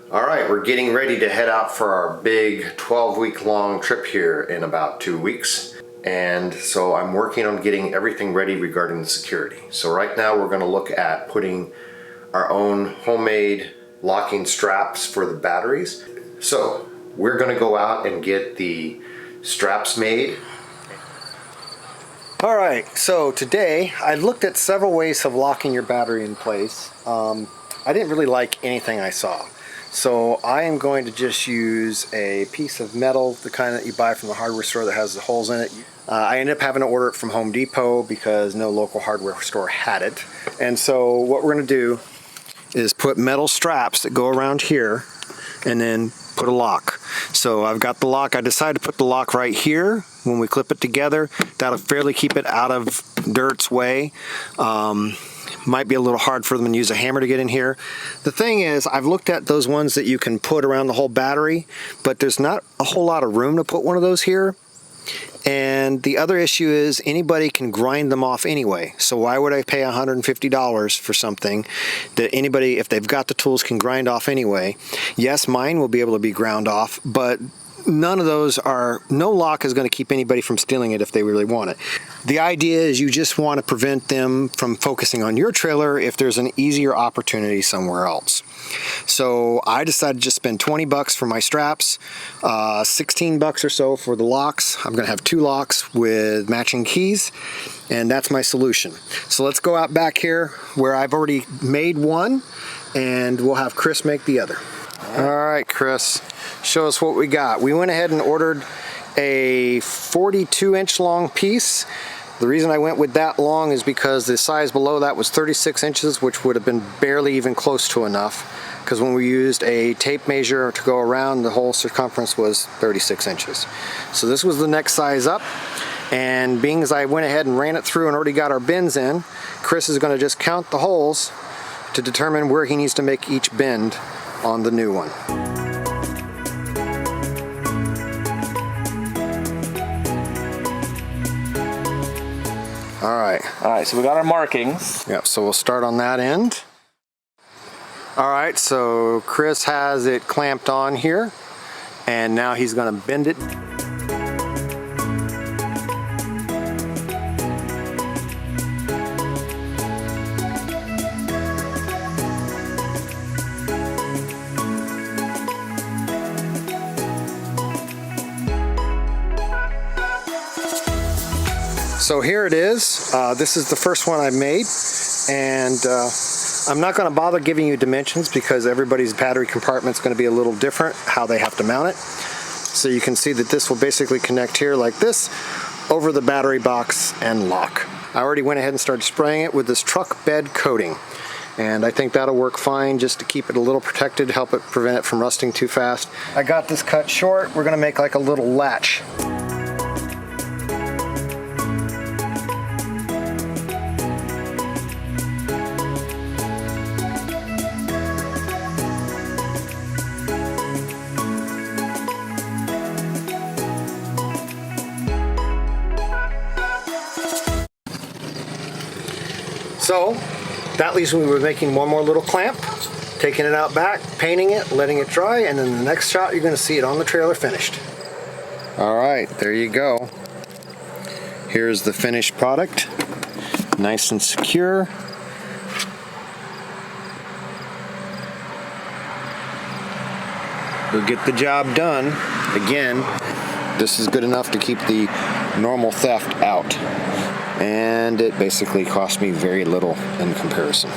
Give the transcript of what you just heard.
All right, we're getting ready to head out for our big 12-week long trip here in about 2 weeks. And so I'm working on getting everything ready regarding the security. So right now we're gonna look at putting our own homemade locking straps for the batteries. So we're gonna go out and get the straps made. All right, so today I looked at several ways of locking your battery in place. I didn't really like anything I saw. So I am going to just use a piece of metal, the kind that you buy from the hardware store that has the holes in it. I ended up having to order it from Home Depot because no local hardware store had it. And so what we're going to do is put metal straps that go around here and then put a lock. So I've got the lock. I decided to put the lock right here. When we clip it together, that'll fairly keep it out of dirt's way. Might be a little hard for them to use a hammer to get in here. The thing is, I've looked at those ones that you can put around the whole battery, but there's not a whole lot of room to put one of those here. And the other issue is anybody can grind them off anyway. So why would I pay $150 for something that anybody, if they've got the tools, can grind off anyway? Yes, mine will be able to be ground off, but none of those are, no lock is going to keep anybody from stealing it if they really want it. The idea is you just want to prevent them from focusing on your trailer if there's an easier opportunity somewhere else. So I decided to just spend 20 bucks for my straps, 16 bucks or so for the locks. I'm going to have 2 locks with matching keys, and that's my solution. So let's go out back here where I've already made one, and we'll have Chris make the other. All right, Chris, show us what we got. We went ahead and ordered a 42-inch long piece. The reason I went with that long is because the size below that was 36 inches, which would have been barely even close to enough, because when we used a tape measure to go around, the whole circumference was 36 inches. So this was the next size up, and being as I went ahead and ran it through and already got our bends in, Chris is going to just count the holes to determine where he needs to make each bend on the new one. All right, so we got our markings. Yep, so we'll start on that end. All right, so Chris has it clamped on here, and now he's gonna bend it. So here it is. This is the first one I made, and I'm not going to bother giving you dimensions because everybody's battery compartment is going to be a little different how they have to mount it. So you can see that this will basically connect here like this over the battery box and lock. I already went ahead and started spraying it with this truck bed coating, and I think that'll work fine just to keep it a little protected, help it prevent it from rusting too fast. I got this cut short. We're going to make like a little latch. So that leaves me with making one more little clamp, taking it out back, painting it, letting it dry, and then the next shot you're going to see it on the trailer finished. All right, there you go. Here's the finished product, nice and secure. We'll get the job done. Again, this is good enough to keep the normal theft out. And it basically cost me very little in comparison.